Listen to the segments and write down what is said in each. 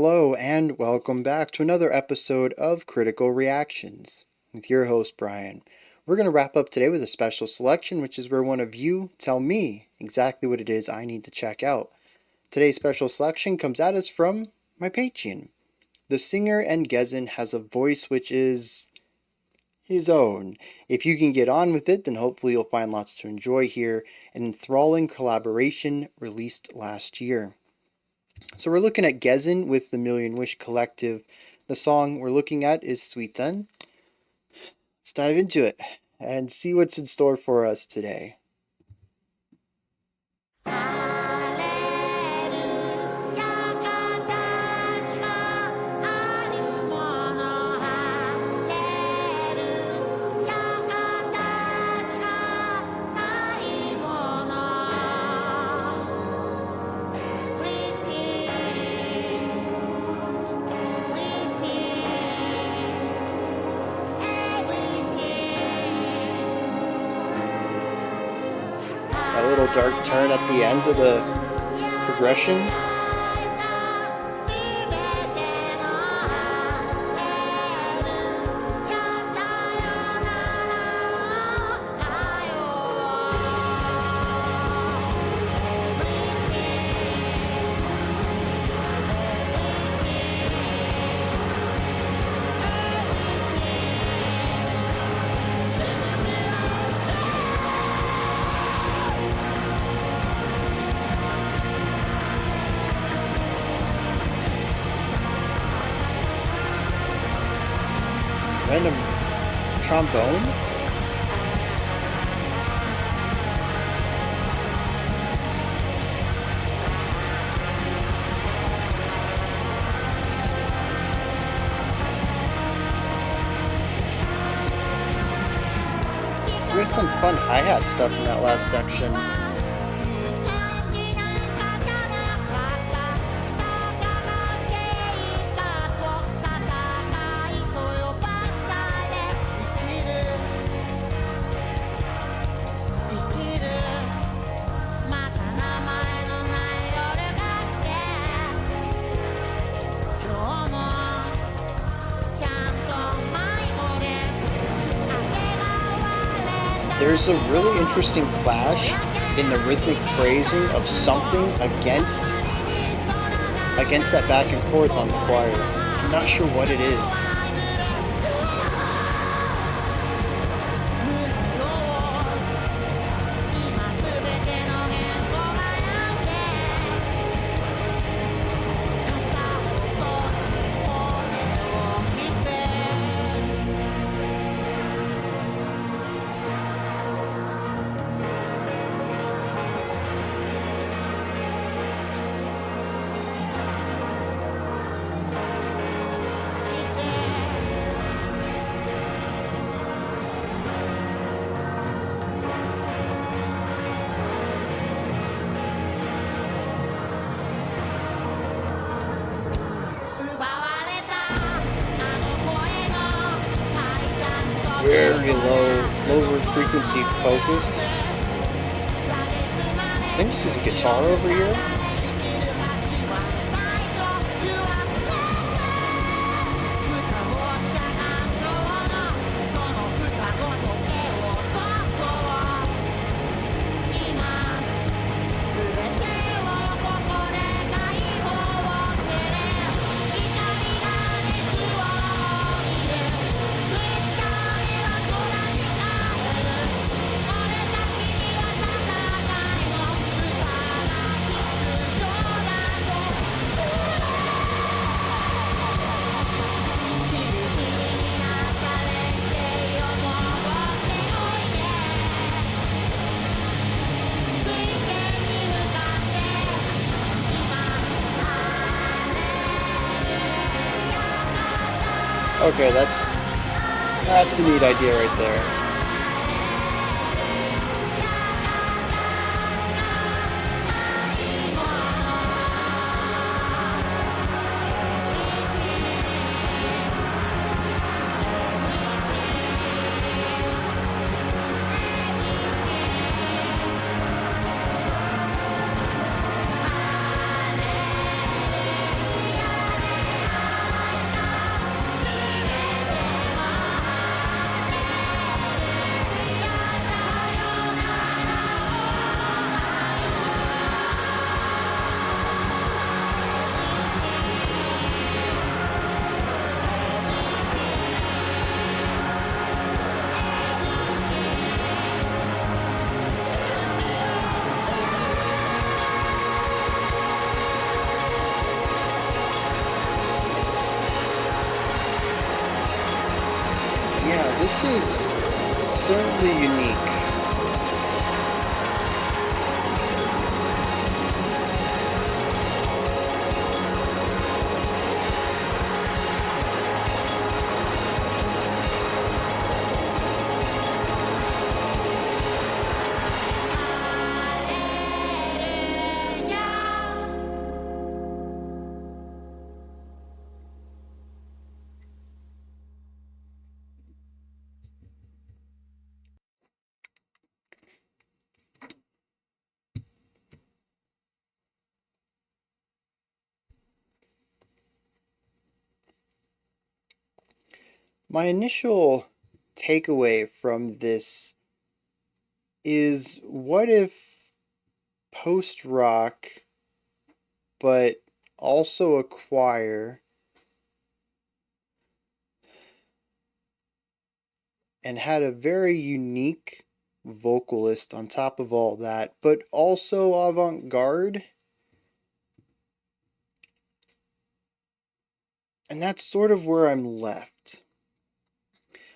Hello, and welcome back to another episode of Critical Reactions with your host, Bryan. We're going to wrap up today with a special selection, which is where one of you tell me exactly what it is I need to check out. Today's special selection comes at us from my Patreon. The singer and Gezan has a voice which is his own. If you can get on with it, then hopefully you'll find lots to enjoy here. An enthralling collaboration released last year. So we're looking at Gezan with the Million Wish Collective. The song we're looking at is SUITEN. Let's dive into it and see what's in store for us today. A little dark turn at the end of the progression. Random trombone. There's some fun hi-hat stuff in that last section. There's a really interesting clash in the rhythmic phrasing of something against that back and forth on the choir. I'm not sure what it is. Very lower frequency focus. I think this is a guitar over here. Okay, that's a neat idea right there. This is certainly unique. My initial takeaway from this is, what if post rock, but also a choir, and had a very unique vocalist on top of all that, but also avant garde? And that's sort of where I'm left.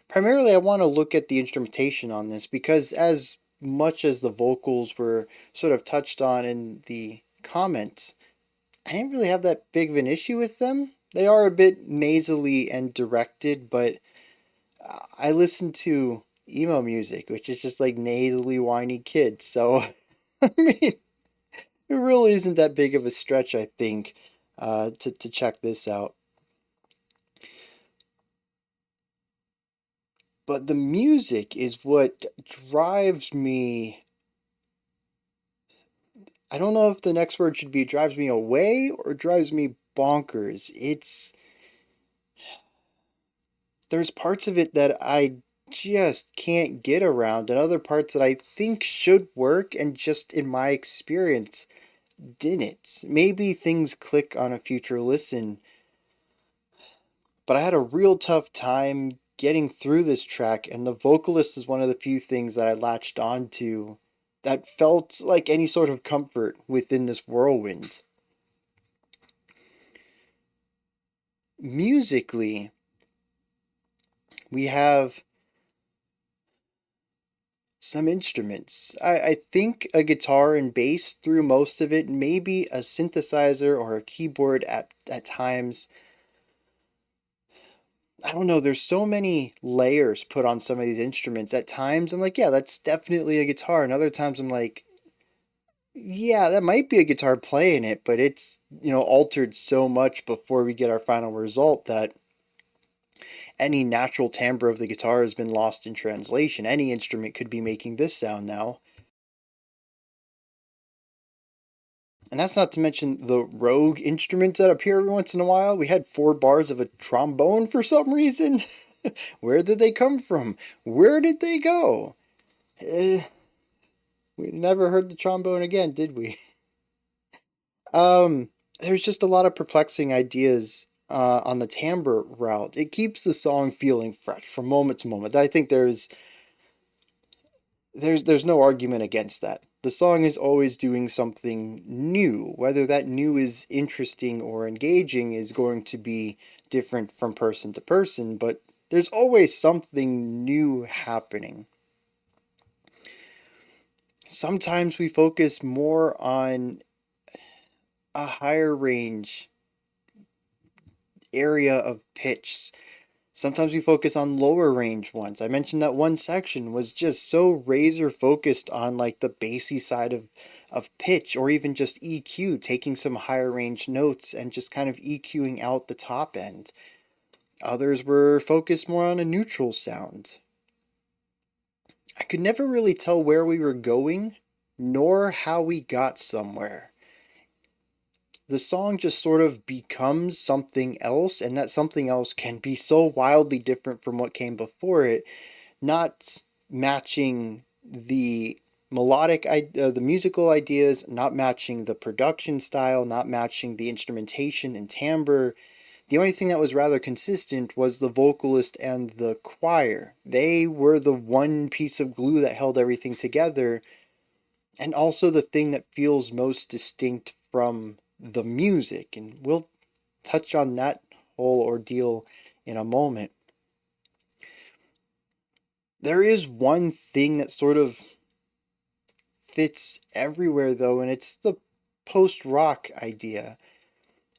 Primarily, I want to look at the instrumentation on this because, as much as the vocals were sort of touched on in the comments, I didn't really have that big of an issue with them. They are a bit nasally and directed, but I listen to emo music, which is just like nasally, whiny kids. So, I mean, it really isn't that big of a stretch, I think, to check this out. But the music is what drives me. I don't know if the next word should be drives me away or drives me bonkers. There's parts of it that I just can't get around, and other parts that I think should work and just in my experience didn't. Maybe things click on a future listen, but I had a real tough time getting through this track, and the vocalist is one of the few things that I latched onto that felt like any sort of comfort within this whirlwind. Musically, we have some instruments. I think a guitar and bass through most of it, maybe a synthesizer or a keyboard at times. I don't know, there's so many layers put on some of these instruments. At times I'm like, yeah, that's definitely a guitar. And other times I'm like, yeah, that might be a guitar playing it, but it's, altered so much before we get our final result that any natural timbre of the guitar has been lost in translation. Any instrument could be making this sound now. And that's not to mention the rogue instruments that appear every once in a while. We had 4 bars of a trombone for some reason. Where did they come from? Where did they go? We never heard the trombone again, did we? Um, there's just a lot of perplexing ideas on the timbre route. It keeps the song feeling fresh from moment to moment. I think there's no argument against that. The song is always doing something new. Whether that new is interesting or engaging is going to be different from person to person, but there's always something new happening. Sometimes we focus more on a higher range area of pitch. Sometimes we focus on lower range ones. I mentioned that one section was just so razor focused on like the bassy side of pitch, or even just EQ, taking some higher range notes and just kind of EQing out the top end. Others were focused more on a neutral sound. I could never really tell where we were going, nor how we got somewhere. The song just sort of becomes something else, and that something else can be so wildly different from what came before it, not matching the the musical ideas, not matching the production style, not matching the instrumentation and timbre. The only thing that was rather consistent was the vocalist and the choir. They were the one piece of glue that held everything together, and also the thing that feels most distinct from the music. And we'll touch on that whole ordeal in a moment. There is one thing that sort of fits everywhere though, and it's the post-rock idea.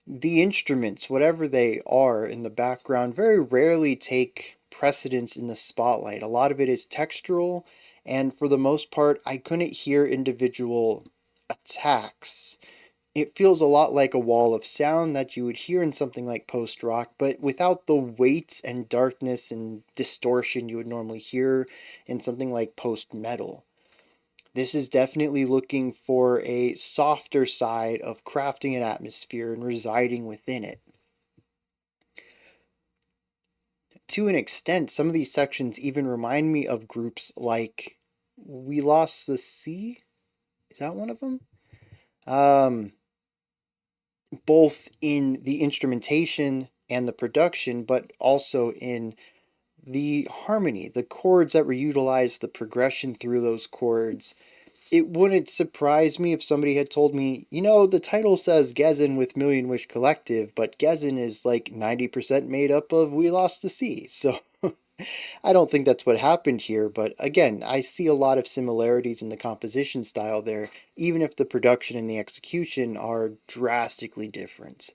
The instruments, whatever they are in the background, very rarely take precedence in the spotlight. A lot of it is textural, and for the most part, I couldn't hear individual attacks. It feels a lot like a wall of sound that you would hear in something like post rock, but without the weight and darkness and distortion you would normally hear in something like post metal. This is definitely looking for a softer side of crafting an atmosphere and residing within it. To an extent, some of these sections even remind me of groups like We Lost the Sea. Is that one of them? Both in the instrumentation and the production, but also in the harmony, the chords that were utilized, the progression through those chords. It wouldn't surprise me if somebody had told me, the title says Gezan with Million Wish Collective, but Gezan is like 90% made up of We Lost the Sea. So I don't think that's what happened here, but again, I see a lot of similarities in the composition style there, even if the production and the execution are drastically different.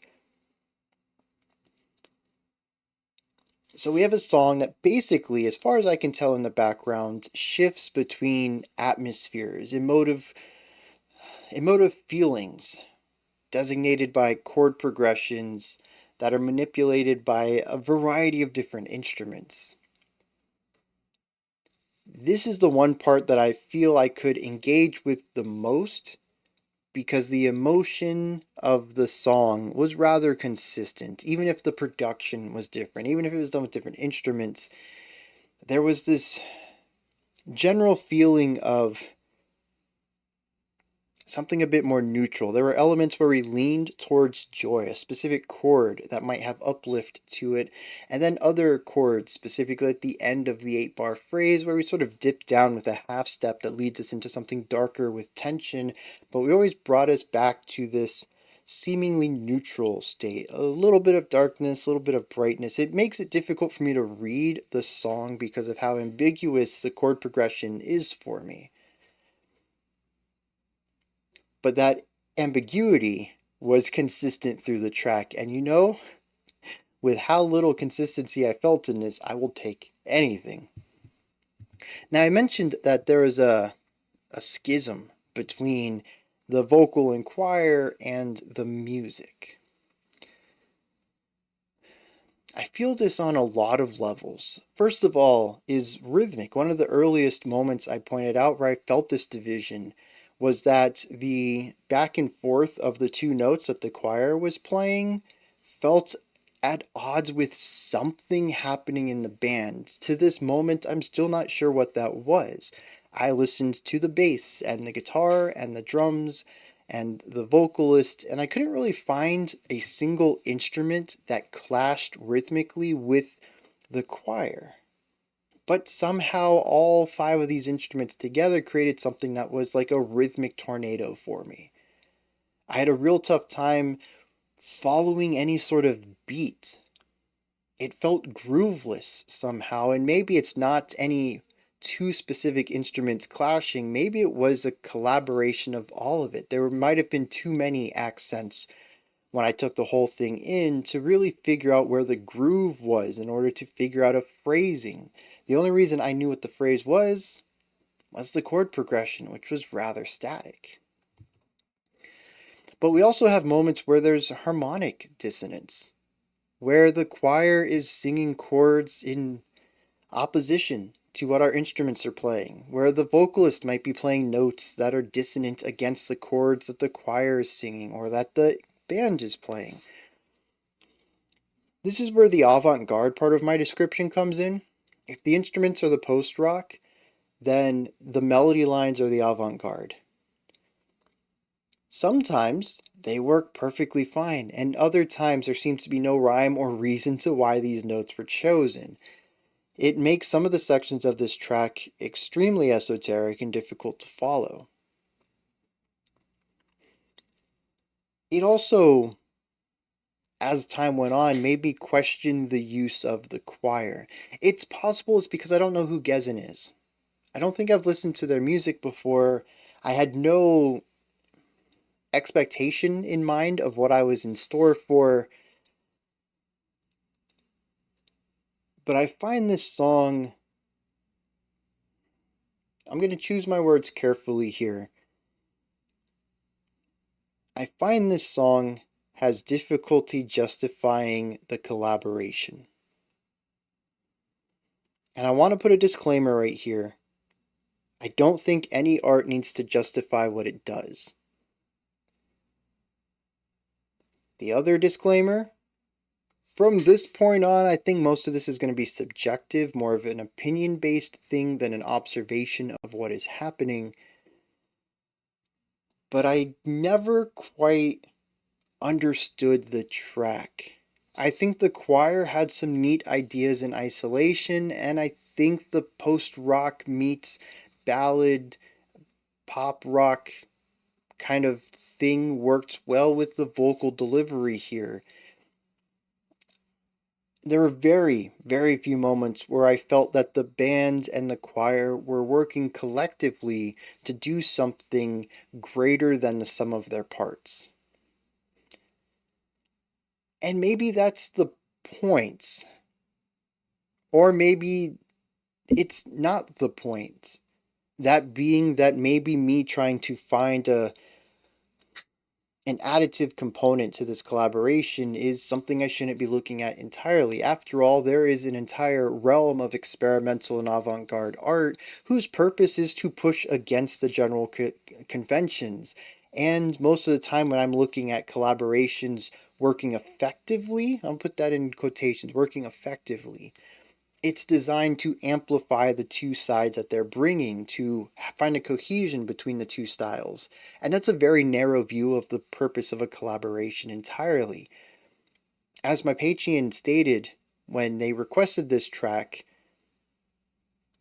So we have a song that basically, as far as I can tell in the background, shifts between atmospheres, emotive feelings, designated by chord progressions that are manipulated by a variety of different instruments. This is the one part that I feel I could engage with the most because the emotion of the song was rather consistent, even if the production was different, even if it was done with different instruments. There was this general feeling of something a bit more neutral. There were elements where we leaned towards joy, a specific chord that might have uplift to it, and then other chords, specifically at the end of the 8-bar phrase, where we sort of dip down with a half step that leads us into something darker with tension, but we always brought us back to this seemingly neutral state. A little bit of darkness, a little bit of brightness. It makes it difficult for me to read the song because of how ambiguous the chord progression is for me. But that ambiguity was consistent through the track. And with how little consistency I felt in this, I will take anything. Now, I mentioned that there is a schism between the vocal and choir and the music. I feel this on a lot of levels. First of all, is rhythmic. One of the earliest moments I pointed out where I felt this division was that the back and forth of the two notes that the choir was playing felt at odds with something happening in the band. To this moment, I'm still not sure what that was. I listened to the bass and the guitar and the drums and the vocalist, and I couldn't really find a single instrument that clashed rhythmically with the choir. But somehow all 5 of these instruments together created something that was like a rhythmic tornado for me. I had a real tough time following any sort of beat. It felt grooveless somehow, and maybe it's not any two specific instruments clashing. Maybe it was a collaboration of all of it. There might have been too many accents when I took the whole thing in to really figure out where the groove was in order to figure out a phrasing. The only reason I knew what the phrase was the chord progression, which was rather static. But we also have moments where there's harmonic dissonance, where the choir is singing chords in opposition to what our instruments are playing, where the vocalist might be playing notes that are dissonant against the chords that the choir is singing or that the band is playing. This is where the avant-garde part of my description comes in. If the instruments are the post-rock, then the melody lines are the avant-garde. Sometimes they work perfectly fine, and other times there seems to be no rhyme or reason to why these notes were chosen. It makes some of the sections of this track extremely esoteric and difficult to follow. It also as time went on, made me question the use of the choir. It's possible it's because I don't know who Gezan is. I don't think I've listened to their music before. I had no expectation in mind of what I was in store for. But I find this song, I'm going to choose my words carefully here. I find this song has difficulty justifying the collaboration. And I want to put a disclaimer right here. I don't think any art needs to justify what it does. The other disclaimer, from this point on, I think most of this is going to be subjective, more of an opinion-based thing than an observation of what is happening. But I never quite understood the track. I think the choir had some neat ideas in isolation, and I think the post-rock meets ballad, pop rock kind of thing worked well with the vocal delivery here. There were very, very few moments where I felt that the band and the choir were working collectively to do something greater than the sum of their parts. And maybe that's the point. Or maybe it's not the point. That being that maybe me trying to find an additive component to this collaboration is something I shouldn't be looking at entirely. After all, there is an entire realm of experimental and avant-garde art whose purpose is to push against the general conventions. And most of the time when I'm looking at collaborations working effectively, I'll put that in quotations, working effectively, it's designed to amplify the two sides that they're bringing, to find a cohesion between the two styles. And that's a very narrow view of the purpose of a collaboration entirely. As my Patreon stated when they requested this track,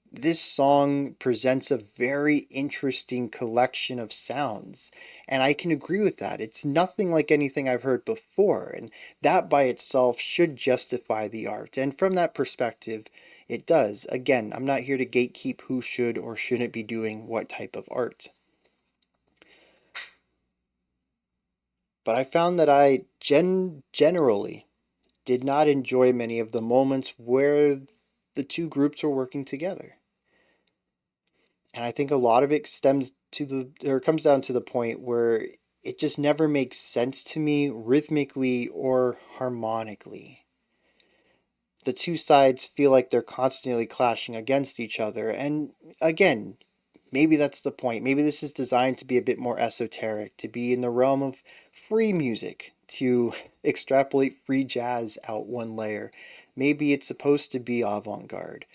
this song presents a very interesting collection of sounds, and I can agree with that. It's nothing like anything I've heard before, and that by itself should justify the art, and from that perspective, it does. Again, I'm not here to gatekeep who should or shouldn't be doing what type of art. But I found that I generally did not enjoy many of the moments where the two groups were working together. And I think a lot of it comes down to the point where it just never makes sense to me rhythmically or harmonically. The two sides feel like they're constantly clashing against each other. And again, maybe that's the point. Maybe this is designed to be a bit more esoteric, to be in the realm of free music, to extrapolate free jazz out one layer. Maybe it's supposed to be avant-garde.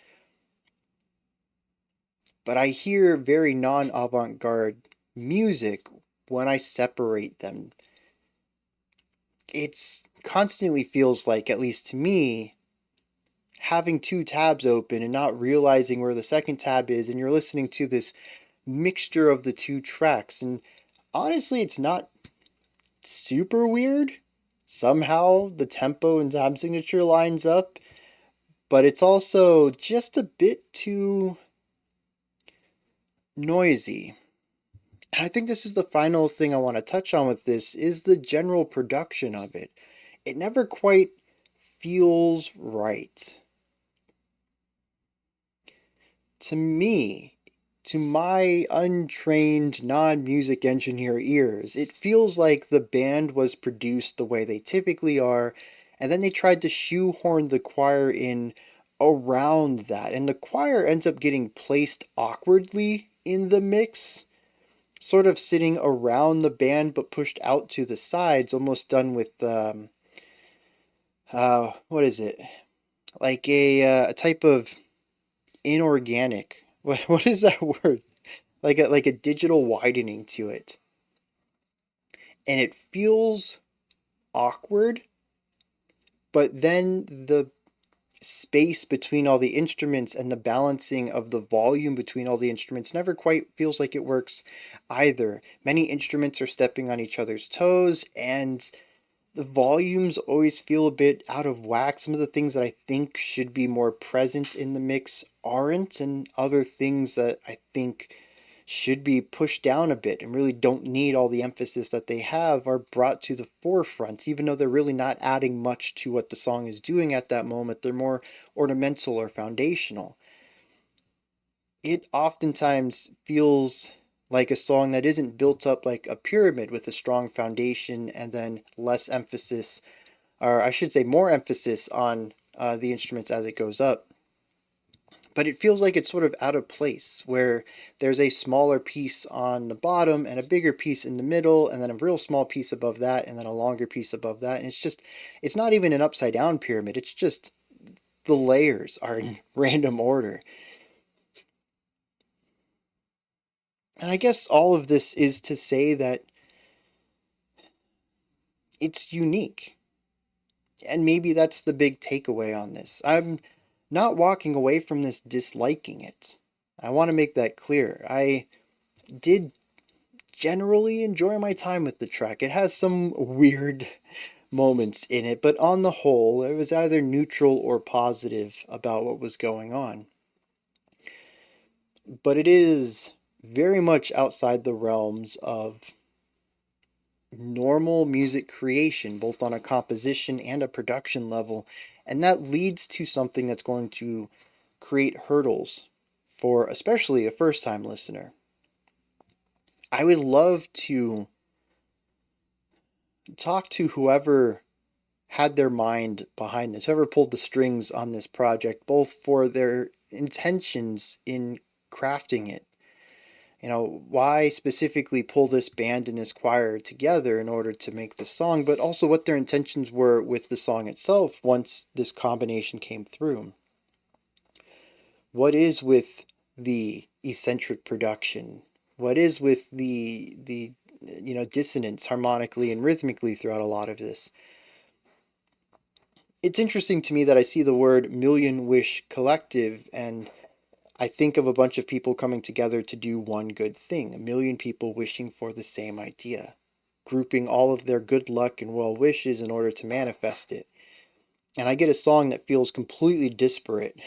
But I hear very non-avant-garde music when I separate them. It's constantly feels like, at least to me, having two tabs open and not realizing where the second tab is, and you're listening to this mixture of the two tracks. And honestly, it's not super weird. Somehow the tempo and tab signature lines up, but it's also just a bit too noisy. And I think this is the final thing I want to touch on with this, is the general production of it. It never quite feels right. To me, to my untrained non-music engineer ears, it feels like the band was produced the way they typically are, and then they tried to shoehorn the choir in around that. And the choir ends up getting placed awkwardly in the mix, sort of sitting around the band but pushed out to the sides, almost done with what is it? Like a type of inorganic. What is that word? Like a digital widening to it. And it feels awkward, but then the space between all the instruments and the balancing of the volume between all the instruments never quite feels like it works either. Many instruments are stepping on each other's toes, and The volumes always feel a bit out of whack. Some of the things that I think should be more present in the mix aren't, and other things that I think should be pushed down a bit and really don't need all the emphasis that they have are brought to the forefront, even though they're really not adding much to what the song is doing at that moment. They're more ornamental or foundational. It oftentimes feels like a song that isn't built up like a pyramid with a strong foundation and then less emphasis, or I should say more emphasis on the instruments as it goes up. But it feels like it's sort of out of place where there's a smaller piece on the bottom and a bigger piece in the middle and then a real small piece above that and then a longer piece above that. And it's not even an upside down pyramid. It's just the layers are in random order. And I guess all of this is to say that it's unique. And maybe that's the big takeaway on this. I'm not walking away from this disliking it. I want to make that clear. I did generally enjoy my time with the track. It has some weird moments in it, but on the whole, it was either neutral or positive about what was going on. But it is very much outside the realms of normal music creation, both on a composition and a production level, and that leads to something that's going to create hurdles for especially a first-time listener. I would love to talk to whoever had their mind behind this, whoever pulled the strings on this project, both for their intentions in crafting it. You know, why specifically pull this band and this choir together in order to make the song, but also what their intentions were with the song itself once this combination came through. What is with the eccentric production? What is with the dissonance harmonically and rhythmically throughout a lot of this? It's interesting to me that I see the word Million Wish Collective and I think of a bunch of people coming together to do one good thing, a million people wishing for the same idea, grouping all of their good luck and well wishes in order to manifest it. And I get a song that feels completely disparate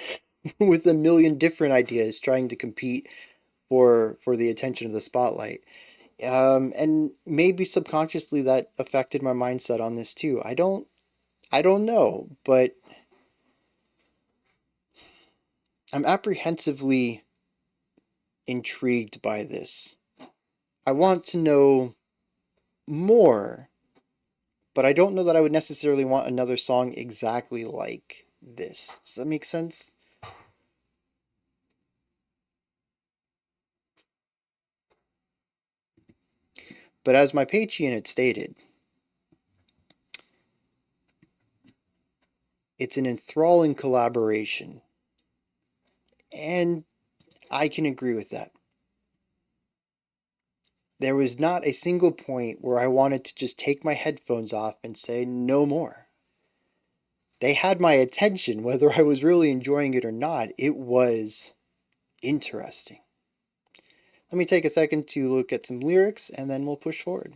with a million different ideas trying to compete for the attention of the spotlight. And maybe subconsciously that affected my mindset on this too. I don't know, but I'm apprehensively intrigued by this. I want to know more, but I don't know that I would necessarily want another song exactly like this. Does that make sense? But as my Patreon had stated, it's an enthralling collaboration. And I can agree with that. There was not a single point where I wanted to just take my headphones off and say no more. They had my attention, whether I was really enjoying it or not. It was interesting. Let me take a second to look at some lyrics and then we'll push forward.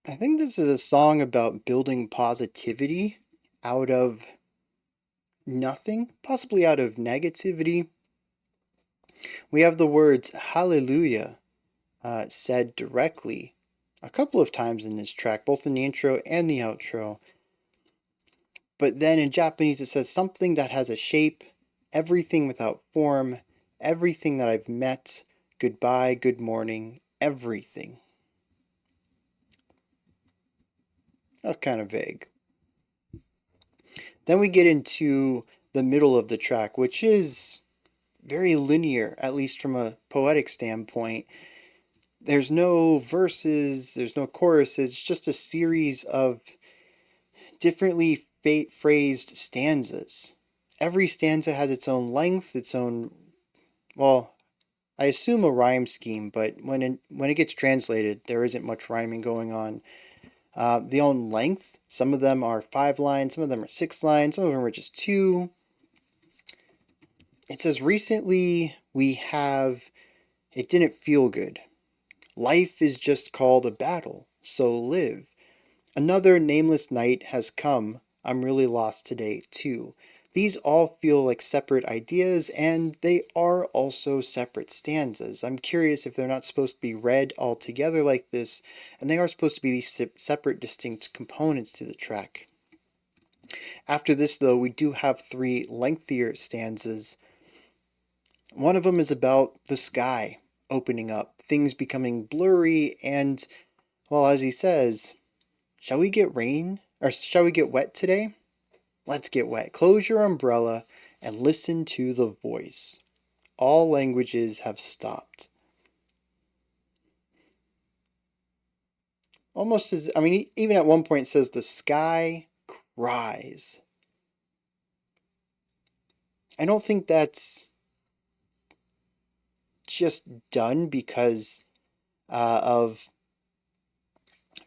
I think this is a song about building positivity out of nothing, possibly out of negativity. We have the words hallelujah said directly a couple of times in this track, both in the intro and the outro. But then in Japanese it says something that has a shape, everything without form, everything that I've met, goodbye, good morning, everything. That's kind of vague. Then we get into the middle of the track, which is very linear, at least from a poetic standpoint. There's no verses, there's no choruses, it's just a series of differently phrased stanzas. Every stanza has its own length, its own, well, I assume a rhyme scheme, but when it gets translated, there isn't much rhyming going on. The own length, some of them are 5 lines, some of them are 6 lines, some of them are just 2. It says, recently we have, it didn't feel good. Life is just called a battle, so live. Another nameless night has come. I'm really lost today, too. These all feel like separate ideas, and they are also separate stanzas. I'm curious if they're not supposed to be read all together like this, and they are supposed to be these separate, distinct components to the track. After this, though, we do have three lengthier stanzas. One of them is about the sky opening up, things becoming blurry, and, well, as he says, shall we get rain? Or shall we get wet today? Let's get wet. Close your umbrella and listen to the voice. All languages have stopped. Almost as, even at one point it says the sky cries. I don't think that's just done because of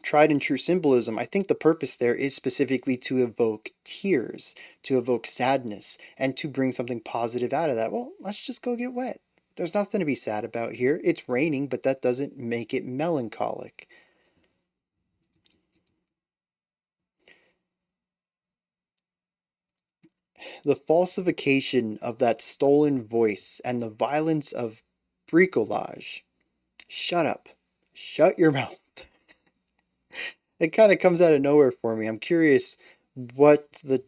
tried and true symbolism. I think the purpose there is specifically to evoke tears, to evoke sadness, and to bring something positive out of that. Well, let's just go get wet. There's nothing to be sad about here. It's raining, but that doesn't make it melancholic. The falsification of that stolen voice and the violence of bricolage. Shut up. Shut your mouth. It kind of comes out of nowhere for me. I'm curious what the.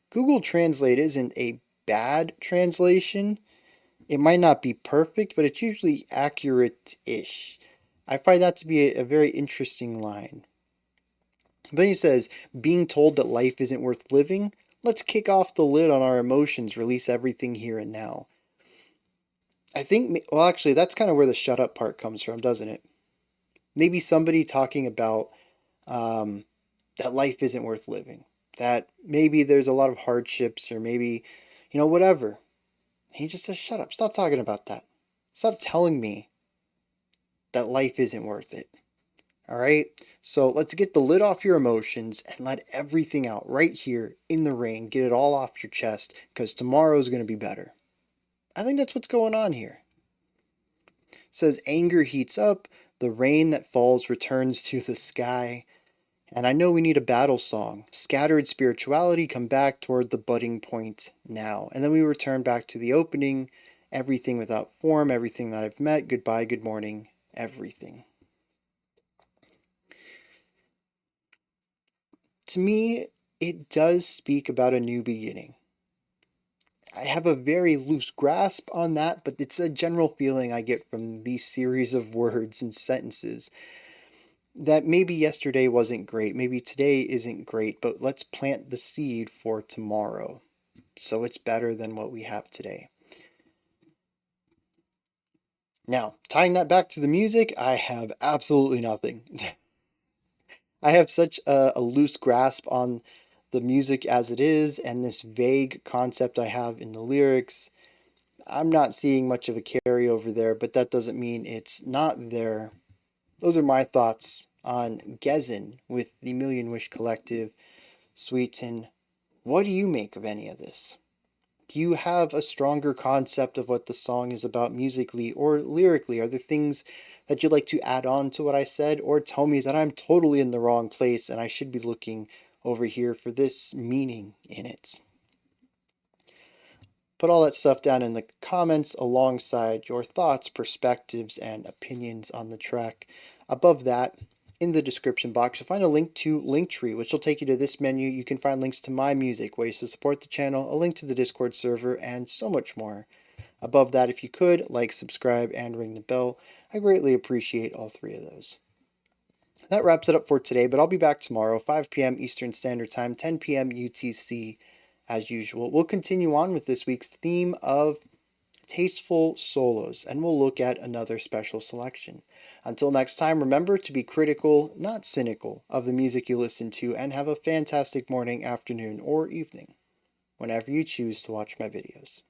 Google Translate isn't a bad translation. It might not be perfect, but it's usually accurate-ish. I find that to be a very interesting line. But then he says, being told that life isn't worth living, let's kick off the lid on our emotions, release everything here and now. I think, well, actually, that's kind of where the shut up part comes from, doesn't it? Maybe somebody talking about that life isn't worth living, that maybe there's a lot of hardships, or maybe, whatever. He just says, shut up, stop talking about that. Stop telling me that life isn't worth it. All right? So let's get the lid off your emotions and let everything out right here in the rain. Get it all off your chest, because tomorrow is going to be better. I think that's what's going on here. It says anger heats up, the rain that falls returns to the sky. And I know we need a battle song. Scattered spirituality, come back toward the budding point now. And then we return back to the opening. Everything without form, everything that I've met, goodbye, good morning, everything. To me, it does speak about a new beginning. I have a very loose grasp on that, but it's a general feeling I get from these series of words and sentences that maybe yesterday wasn't great, maybe today isn't great, but let's plant the seed for tomorrow so it's better than what we have today. Now, tying that back to the music, I have absolutely nothing. I have such a loose grasp on the music as it is, and this vague concept I have in the lyrics. I'm not seeing much of a carryover there, but that doesn't mean it's not there. Those are my thoughts on Gezan with the Million Wish Collective, SUITEN. What do you make of any of this? Do you have a stronger concept of what the song is about musically or lyrically? Are there things that you'd like to add on to what I said, or tell me that I'm totally in the wrong place and I should be looking over here for this meaning in it? Put all that stuff down in the comments alongside your thoughts, perspectives, and opinions on the track. Above that, in the description box, you'll find a link to Linktree, which will take you to this menu. You can find links to my music, ways to support the channel, a link to the Discord server, and so much more. Above that, if you could, like, subscribe, and ring the bell. I greatly appreciate all three of those. That wraps it up for today, but I'll be back tomorrow, 5 p.m. Eastern Standard Time, 10 p.m. UTC, as usual. We'll continue on with this week's theme of tasteful solos, and we'll look at another special selection. Until next time, remember to be critical, not cynical, of the music you listen to, and have a fantastic morning, afternoon, or evening, whenever you choose to watch my videos.